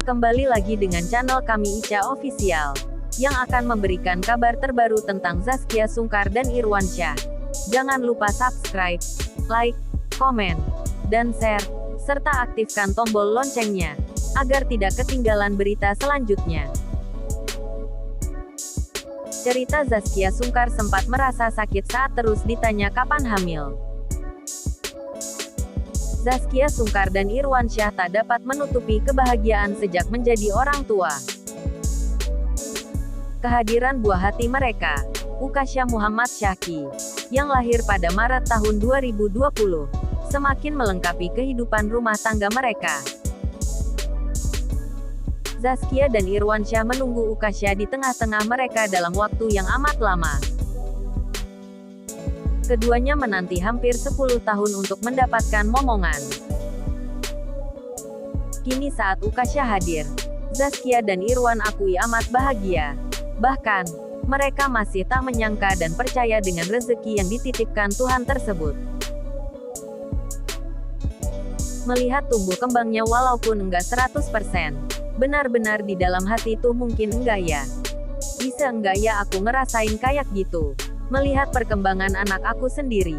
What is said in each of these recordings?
Kembali lagi dengan channel kami Ica Official, yang akan memberikan kabar terbaru tentang Zaskia Sungkar dan Irwansyah. Jangan lupa subscribe, like, komen, dan share, serta aktifkan tombol loncengnya, agar tidak ketinggalan berita selanjutnya. Cerita Zaskia Sungkar sempat merasa sakit saat terus ditanya kapan hamil. Zaskia Sungkar dan Irwansyah tak dapat menutupi kebahagiaan sejak menjadi orang tua. Kehadiran buah hati mereka, Ukasha Muhammad Syahki, yang lahir pada Maret tahun 2020, semakin melengkapi kehidupan rumah tangga mereka. Zaskia dan Irwansyah menunggu Ukasha di tengah-tengah mereka dalam waktu yang amat lama. Keduanya menanti hampir 10 tahun untuk mendapatkan momongan. Kini saat Ukasha hadir, Zaskia dan Irwan akui amat bahagia. Bahkan, mereka masih tak menyangka dan percaya dengan rezeki yang dititipkan Tuhan tersebut. Melihat tumbuh kembangnya walaupun enggak 100%, benar-benar di dalam hati tuh mungkin enggak ya. Bisa enggak ya aku ngerasain kayak gitu. Melihat perkembangan anak aku sendiri.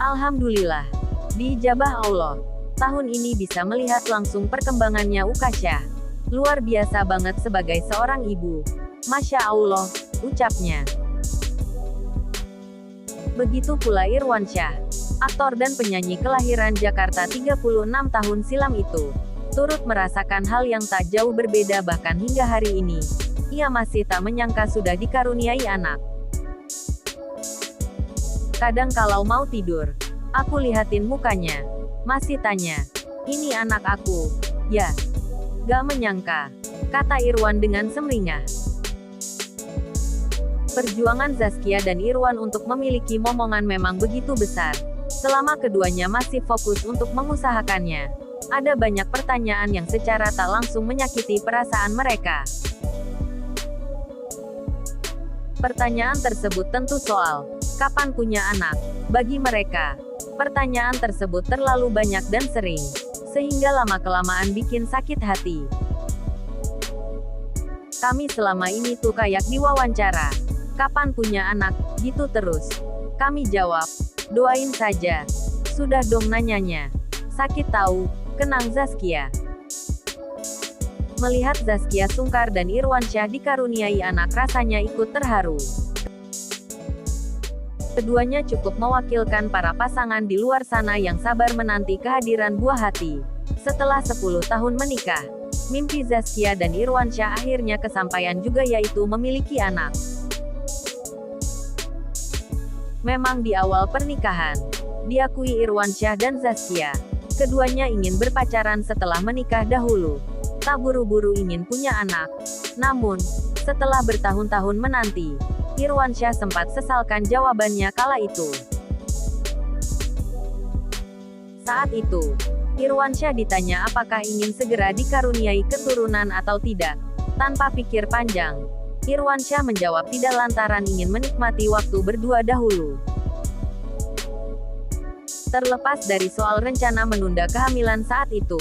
Alhamdulillah, diijabah Allah, tahun ini bisa melihat langsung perkembangannya Ukasha. Luar biasa banget sebagai seorang ibu. Masya Allah, ucapnya. Begitu pula Irwansyah, aktor dan penyanyi kelahiran Jakarta 36 tahun silam itu, turut merasakan hal yang tak jauh berbeda bahkan hingga hari ini. Ia masih tak menyangka sudah dikaruniai anak. Kadang kalau mau tidur, aku lihatin mukanya. Masih tanya, ini anak aku, ya? Gak menyangka, kata Irwan dengan sumringah. Perjuangan Zaskia dan Irwan untuk memiliki momongan memang begitu besar. Selama keduanya masih fokus untuk mengusahakannya, ada banyak pertanyaan yang secara tak langsung menyakiti perasaan mereka. Pertanyaan tersebut tentu soal, kapan punya anak? Bagi mereka, pertanyaan tersebut terlalu banyak dan sering, sehingga lama-kelamaan bikin sakit hati. Kami selama ini tuh kayak diwawancara, kapan punya anak, gitu terus. Kami jawab, doain saja. Sudah dong nanyanya. Sakit tahu, kenang Zaskia. Melihat Zaskia Sungkar dan Irwansyah dikaruniai anak rasanya ikut terharu. Keduanya cukup mewakilkan para pasangan di luar sana yang sabar menanti kehadiran buah hati. Setelah 10 tahun menikah, mimpi Zaskia dan Irwansyah akhirnya kesampaian juga, yaitu memiliki anak. Memang di awal pernikahan, diakui Irwansyah dan Zaskia, keduanya ingin berpacaran setelah menikah dahulu. Tak buru-buru ingin punya anak. Namun, setelah bertahun-tahun menanti, Irwansyah sempat sesalkan jawabannya kala itu. Saat itu, Irwansyah ditanya apakah ingin segera dikaruniai keturunan atau tidak. Tanpa pikir panjang, Irwansyah menjawab tidak lantaran ingin menikmati waktu berdua dahulu. Terlepas dari soal rencana menunda kehamilan saat itu,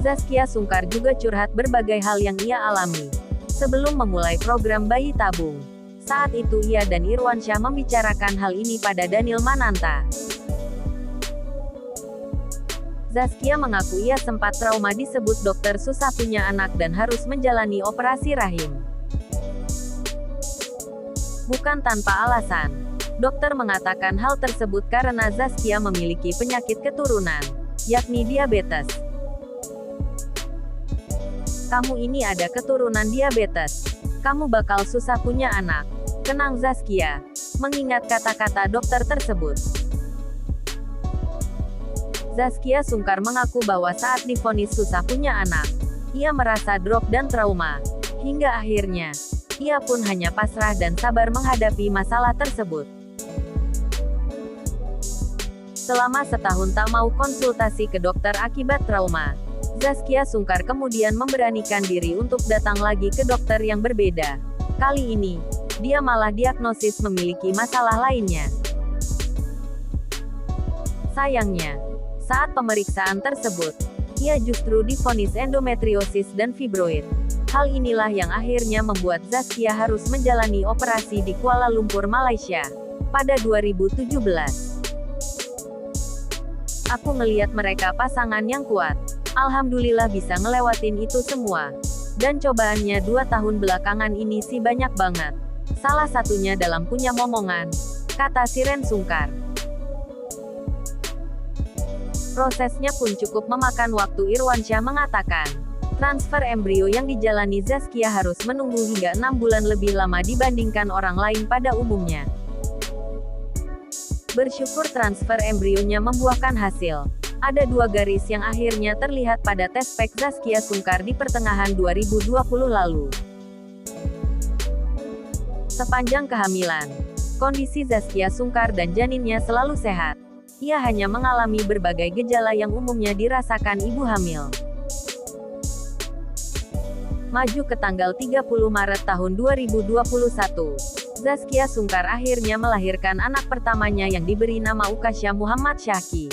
Zaskia Sungkar juga curhat berbagai hal yang ia alami sebelum memulai program bayi tabung. Saat itu ia dan Irwansyah membicarakan hal ini pada Daniel Mananta. Zaskia mengaku ia sempat trauma disebut dokter susah punya anak dan harus menjalani operasi rahim. Bukan tanpa alasan, dokter mengatakan hal tersebut karena Zaskia memiliki penyakit keturunan, yakni diabetes. Kamu ini ada keturunan diabetes. Kamu bakal susah punya anak. Kenang Zaskia, mengingat kata-kata dokter tersebut. Zaskia Sungkar mengaku bahwa saat divonis susah punya anak, ia merasa drop dan trauma. Hingga akhirnya, ia pun hanya pasrah dan sabar menghadapi masalah tersebut. Selama setahun tak mau konsultasi ke dokter akibat trauma, Zaskia Sungkar kemudian memberanikan diri untuk datang lagi ke dokter yang berbeda. Kali ini, dia malah diagnosis memiliki masalah lainnya. Sayangnya, saat pemeriksaan tersebut, Ia justru divonis endometriosis dan fibroid. Hal inilah yang akhirnya membuat Zaskia harus menjalani operasi di Kuala Lumpur, Malaysia, pada 2017. Aku ngeliat mereka pasangan yang kuat. Alhamdulillah bisa ngelewatin itu semua. Dan cobaannya 2 tahun belakangan ini sih banyak banget. Salah satunya dalam punya momongan, kata Shireen Sungkar. Prosesnya pun cukup memakan waktu. Irwansyah mengatakan, transfer embrio yang dijalani Zaskia harus menunggu hingga 6 bulan lebih lama dibandingkan orang lain pada umumnya. Bersyukur transfer embrionya membuahkan hasil. Ada 2 garis yang akhirnya terlihat pada tes pack Zaskia Sungkar di pertengahan 2020 lalu. Sepanjang kehamilan, kondisi Zaskia Sungkar dan janinnya selalu sehat. Ia hanya mengalami berbagai gejala yang umumnya dirasakan ibu hamil. Maju ke tanggal 30 Maret tahun 2021, Zaskia Sungkar akhirnya melahirkan anak pertamanya yang diberi nama Ukasha Muhammad Syahki.